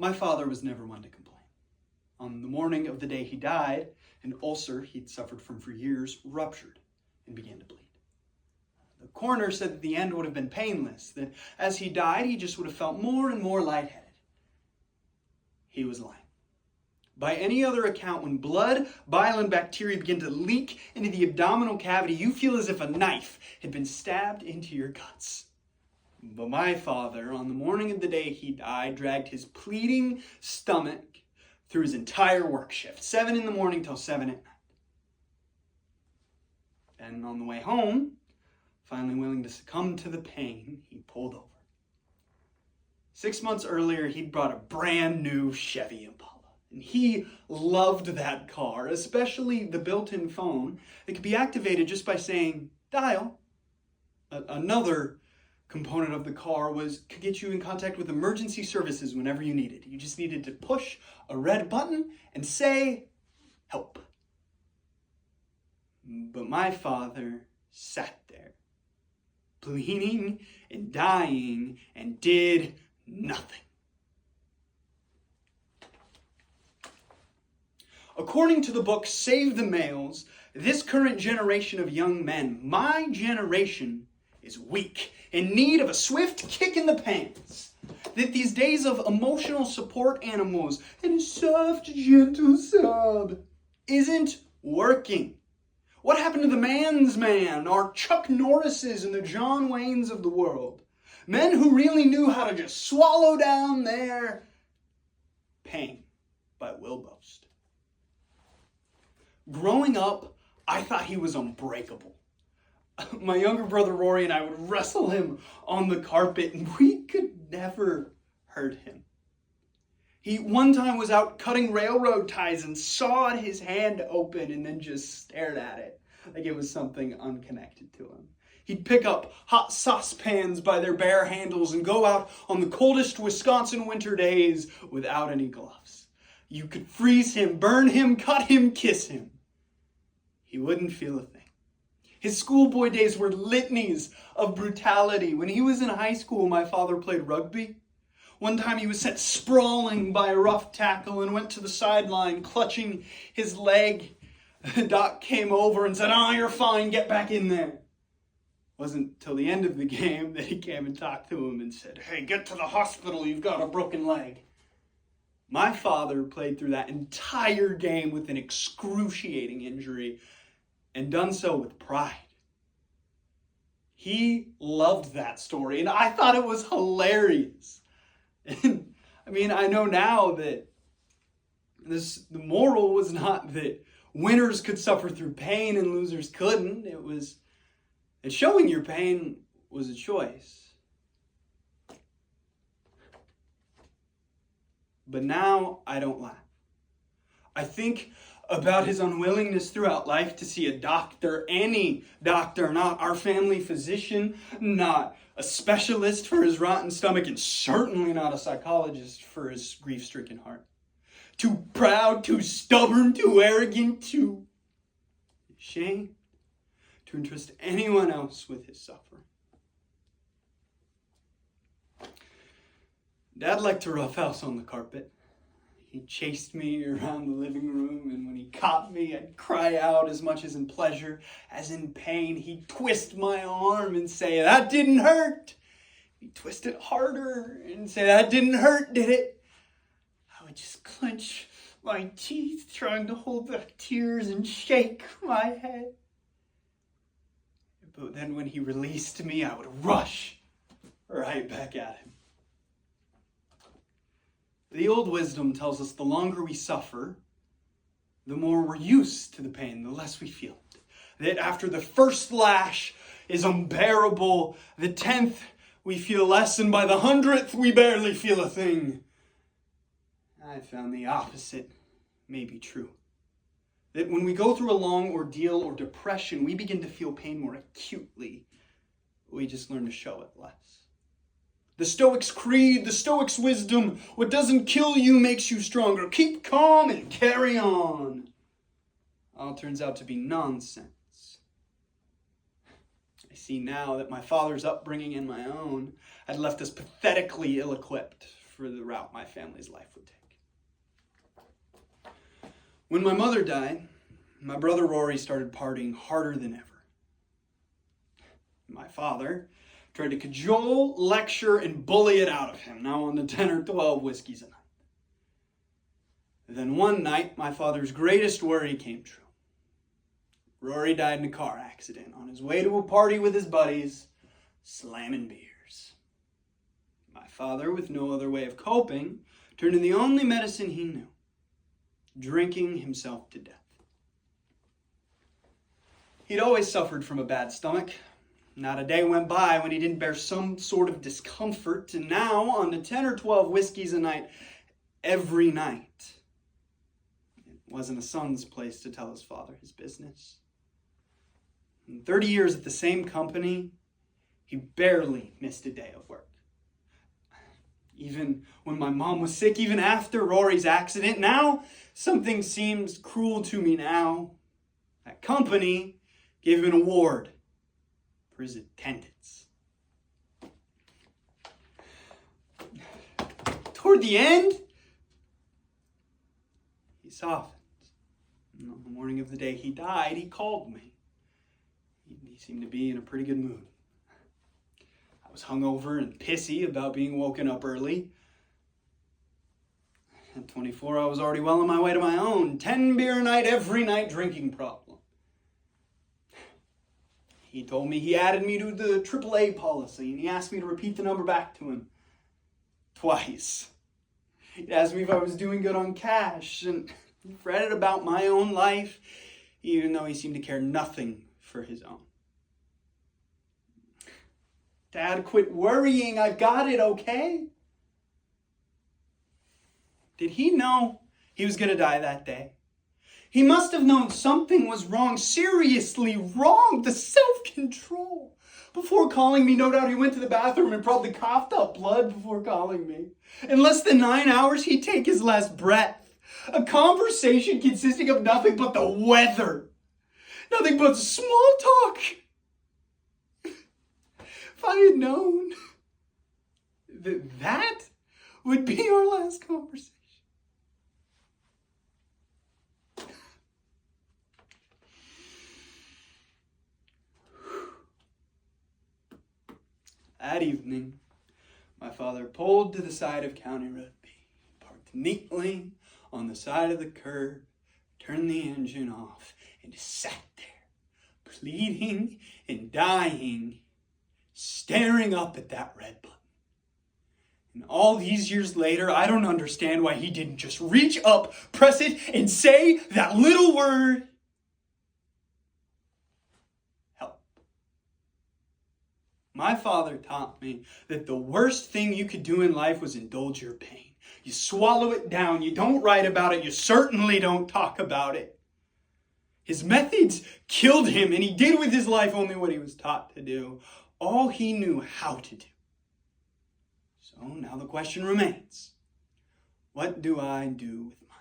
My father was never one to complain. On the morning of the day he died, an ulcer he'd suffered from for years ruptured and began to bleed. The coroner said that the end would have been painless, that as he died, he just would have felt more and more lightheaded. He was lying. By any other account, when blood, bile, and bacteria begin to leak into the abdominal cavity, you feel as if a knife had been stabbed into your guts. But my father, on the morning of the day he died, dragged his pleading stomach through his entire work shift, 7 in the morning till 7 at night. And on the way home, finally willing to succumb to the pain, he pulled over. 6 months earlier, he'd brought a brand new Chevy Impala. And he loved that car, especially the built-in phone that could be activated just by saying, dial. Another component of the car could get you in contact with emergency services whenever you needed. You just needed to push a red button and say, help. But my father sat there, bleeding and dying, and did nothing. According to the book Save the Males, this current generation of young men, my generation, is weak, in need of a swift kick in the pants. That these days of emotional support animals and a soft, gentle sob isn't working. What happened to the man's man, our Chuck Norrises and the John Waynes of the world? Men who really knew how to just swallow down their pain by will boast. Growing up, I thought he was unbreakable. My younger brother Rory and I would wrestle him on the carpet, and we could never hurt him. He one time was out cutting railroad ties and sawed his hand open and then just stared at it like it was something unconnected to him. He'd pick up hot saucepans by their bare handles and go out on the coldest Wisconsin winter days without any gloves. You could freeze him, burn him, cut him, kiss him. He wouldn't feel a thing. His schoolboy days were litanies of brutality. When he was in high school, my father played rugby. One time he was sent sprawling by a rough tackle and went to the sideline clutching his leg. Doc came over and said, you're fine, get back in there. It wasn't till the end of the game that he came and talked to him and said, hey, get to the hospital, you've got a broken leg. My father played through that entire game with an excruciating injury and done so with pride. He loved that story, and I thought it was hilarious. And I know now that the moral was not that winners could suffer through pain and losers couldn't. It was that showing your pain was a choice. But now I don't laugh. I think about his unwillingness throughout life to see a doctor, any doctor, not our family physician, not a specialist for his rotten stomach, and certainly not a psychologist for his grief-stricken heart. Too proud, too stubborn, too arrogant, too ashamed to entrust anyone else with his suffering. Dad liked to roughhouse on the carpet. He chased me around the living room, and when he caught me, I'd cry out as much as in pleasure as in pain. He'd twist my arm and say, that didn't hurt. He'd twist it harder and say, that didn't hurt, did it? I would just clench my teeth, trying to hold back tears and shake my head. But then when he released me, I would rush right back at him. The old wisdom tells us the longer we suffer, the more we're used to the pain, the less we feel it. That after the first lash is unbearable, the 10th we feel less, and by the 100th we barely feel a thing. I found the opposite may be true. That when we go through a long ordeal or depression, we begin to feel pain more acutely. We just learn to show it less. The Stoics' creed, the Stoics' wisdom, what doesn't kill you makes you stronger. Keep calm and carry on. All turns out to be nonsense. I see now that my father's upbringing and my own had left us pathetically ill-equipped for the route my family's life would take. When my mother died, my brother Rory started partying harder than ever. My father tried to cajole, lecture, and bully it out of him, now on to 10 or 12 whiskeys a night. Then one night, my father's greatest worry came true. Rory died in a car accident on his way to a party with his buddies, slamming beers. My father, with no other way of coping, turned to the only medicine he knew, drinking himself to death. He'd always suffered from a bad stomach. Not a day went by when he didn't bear some sort of discomfort, and now on to 10 or 12 whiskeys a night, every night. It wasn't a son's place to tell his father his business. In 30 years at the same company, he barely missed a day of work. Even when my mom was sick, even after Rory's accident, now something seems cruel to me now. That company gave him an award for his attendance. Toward the end, he softened. On the morning of the day he died, he called me. He seemed to be in a pretty good mood. I was hungover and pissy about being woken up early. At 24, I was already well on my way to my own 10 beer a night, every night drinking problem. He told me he added me to the AAA policy, and he asked me to repeat the number back to him twice. He asked me if I was doing good on cash, and he fretted about my own life, even though he seemed to care nothing for his own. Dad, quit worrying. I've got it, okay? Did he know he was going to die that day? He must have known something was wrong, seriously wrong, the self-control. Before calling me, no doubt he went to the bathroom and probably coughed up blood before calling me. In less than 9 hours, he'd take his last breath. A conversation consisting of nothing but the weather. Nothing but small talk. If I had known that would be our last conversation. That evening, my father pulled to the side of County Road B, parked neatly on the side of the curb, turned the engine off, and sat there, pleading and dying, staring up at that red button. And all these years later, I don't understand why he didn't just reach up, press it, and say that little word, help. My father taught me that the worst thing you could do in life was indulge your pain. You swallow it down. You don't write about it. You certainly don't talk about it. His methods killed him, and he did with his life only what he was taught to do. All he knew how to do. So now the question remains, what do I do with my